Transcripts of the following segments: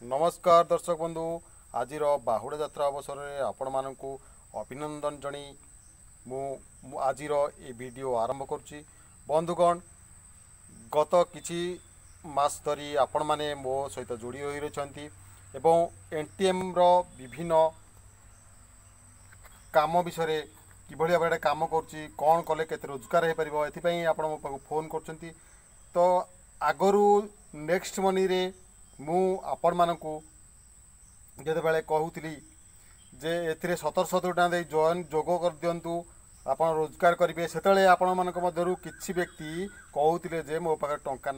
नमस्कार दर्शक बंधु आज बाहुड़ा यात्रा अवसर में आपण मानक अभिनंदन जणी आज ये वीडियो आरंभ करुच्ची। बंधुगण गत किछि मास धरी आपण माने मो सहित जोड़ी होई रहिछंती एवं एनटीएम रो विभिन्न काम विषय किभली भाबे काम करुच्ची कौन कले केते रोजगार हो पारिबो एथिपई आपण मो पाखु फोन करछंती। तो आगरू नेक्स्ट मनी रे मु आपण मानकु जेते बेले कहूली जे एथिरे 1700 टका दे जॉइन जोग कर दियंतु आपण रोजगार करेंगे से आपण मानक मध्यरु किछि व्यक्ति कहूतिले जे मो पाखे टंका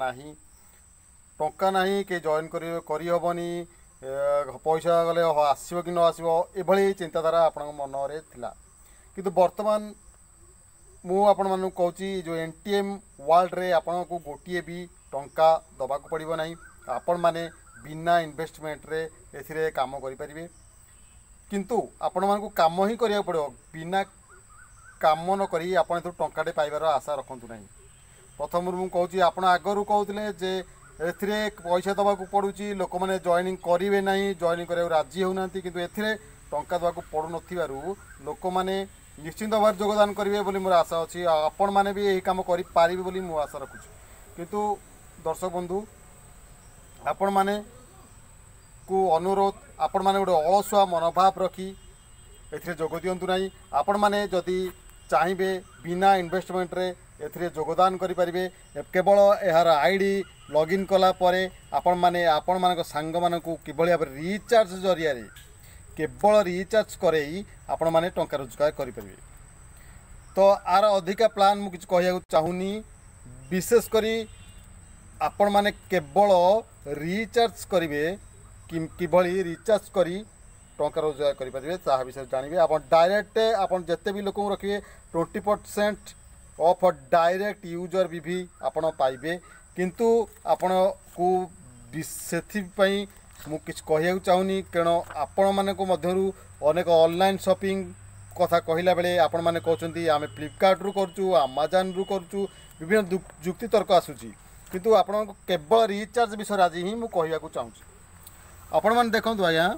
नाही के जॉइन करी हबनी पैसा गले आसीबो कि न आसीबो एभली चिंताधारा आपण मन रे थिला। किंतु वर्तमान मु आपण मानक कहूची जो एनटीएम वर्ल्ड रे आपण को गोटिए भी टंका दबा को पड़िबो नाही। आपण माने बिना इन्वेस्टमेंट रे एथिरे काम करि परिबे। किंतु आपण मानकु काम ही करिया पड़ो बिना काम न करी आपण तो टंकाटे पाइबार आशा रखंतु नाही। प्रथम मु कहूची आपण आगरु कहउतले जे एथिरे पैसा दबा को पड़ुची लोक माने जॉइनिंग करिवे नाही जॉइनिंग करिया राजी होउनांती किंतु एथिरे टंका दबा को पड़ु नथिबारु लोक माने निश्चित भाव योगदान करेंगे बोली मोर आशा अच्छी। आपण माने भी यही काम करि पारिबे बोली मु आशा रखुची। किंतु दर्शक बंधु आपण माने को अनुरोध आपण माने गोटे अलसुआ मनोभाव रखी एथिरे जोग दियंतु नाही। आपण माने जदि चाहिए बिना इन्वेस्टमेंट रे एथिरे योगदान करि परिबे केवल यार आईडी लॉगिन कला परे आपण माने आपण मानक सांग मानकु किभली भाबे रिचार्ज जरिया रे केवल रिचार्ज करई आपण माने टंका रोजगार करि परिबे। तो आर अधिका प्लान मु किछ कहिया चाहूनी विशेष करी आपण माने केवल रिचार्ज करिवे किभली रिचार्ज करी टंका रोजगार करि परिबे ता विषय जानिबे। आपण डायरेक्ट आपण जत्ते भी लोक रखिए 20% ऑफ डायरेक्ट यूजर भी आपण पाइबे। किंतु आपण को सेथि पई मु किछ कहिया चाहूनी कारण आपण माने को मध्यरु अनेक ऑनलाइन शॉपिंग कथा कहिला बेले आपण माने कहउचंती आमे फ्लिपकार्ट रु करचु अमेजन रु करचु विभिन्न जुक्ति तर्क आसुची। किंतु आपण केवल रिचार्ज विषय आज ही मु कहिया चाहूची। आपण माने देखंतु आया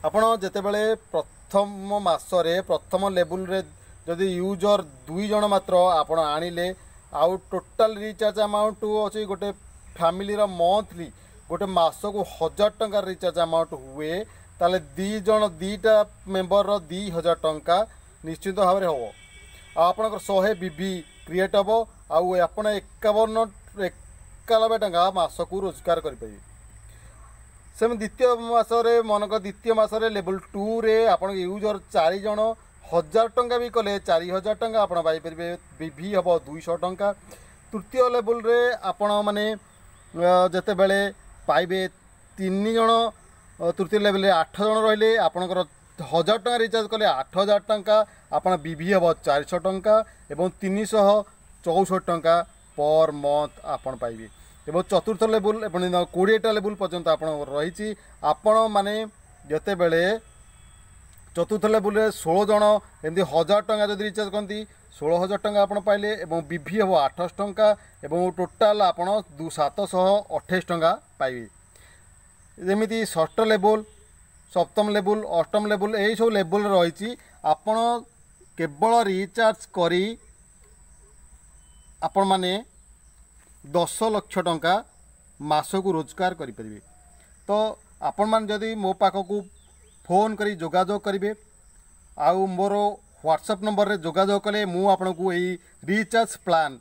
आपण जेते बेले प्रथम मासरे प्रथम लेवल रे जदि यूजर 2 जण मात्र आपण आनिले आउ टोटल रिचार्ज अमाउंट अछि गोटे फैमिली रो मंथली गोटे मास को 1000 टंका रिचार्ज अमाउंट हुए ताले 2 जण 2टा मेंबर रो 2000 टंका निश्चित भाव में हम आपणकर 100 बीबी क्रिएट हम आउ आपण 91 टंका मास को रोजगार करें। से द्वितीय मासरे मनक द्वितीय मासरे लेवल 2 रे आपण यूजर 4 जण 1000 टंका भी कले 4000 टंका आपण पाई परिबे बीबी हम 200 टंका। तृतीय लेवल रे आपण माने जते बेले पाइबे 3 जण तृतीय लेवल 8 जण रहिले आपणकर 1000 टंका रिचार्ज कले 8000 टंका आपण बीबी हम 400 टंका एवं 364 टंका पर मंथ आपण पाइबे। एवं चतुर्थ लेवल एवं 20टा लेवल पर्यंत आपण रही आपण माने जते बेले चतुर्थ लेवल 16 जण एमती 1000 टंका जदि रिचार्ज करती 16000 टंका आपण पाइले एवं बीबी हम 800 टंका एवं टोटाल आपण 728 टंका पाइबे। जमीती षष्ठ लेवल सप्तम लेवल अष्टम लेवल यही सब लेवल रही आपण केवल रिचार्ज करी आपण माने 10 लाख टंका मास को रोजगार करें। तो आपण मान जदि मो पाखक फोन करी जोगाजोग करेंगे आउ मोर व्हाट्सएप नंबर रे जोगाजोग कले मु आपन को यही रिचार्ज प्लान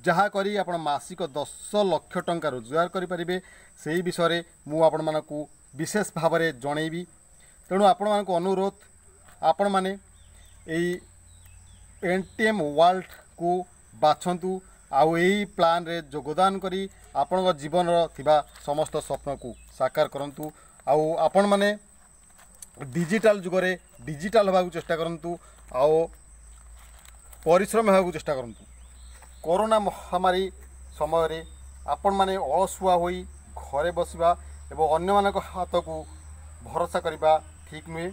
जहाँ करी आपण मासिक 10 लाख टंका रोजगार करें से विषय मु आपण मानकु विशेष भाव में जनइबी। तेणु आपण मानक अनुरोध आपण माने यही एनटीएम वर्ल्ड को बाछंतु आउ यही प्लान रे योगदान करी आपण जीवन थिबा समस्त स्वप्न को साकार करंतु। आउ आपण माने डिजिटल जुगरे डिजिटल होगा चेष्टा करंतु आउ परिश्रम होगा चेष्टा करंतु। कोरोना महामारी समय रे आपण माने अलसुआ होई घरे बसिबा एवं अन्य मानक हाथ को भरोसा करबा ठीक नुहे।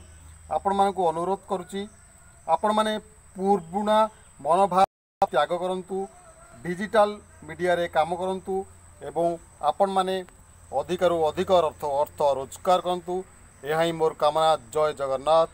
आपण मानक अनुरोध करुची आपण माने पूर्णा मनोभाव त्याग करंतु डिजिटल मीडिया रे काम करंतु एवं आपण माने ଅଧିକରୁ ଅଧିକ ଅର୍ଥ ରୋଜଗାର କରନ୍ତୁ। ଏହା ହିଁ ମୋର କାମନା। ଜୟ ଜଗନ୍ନାଥ।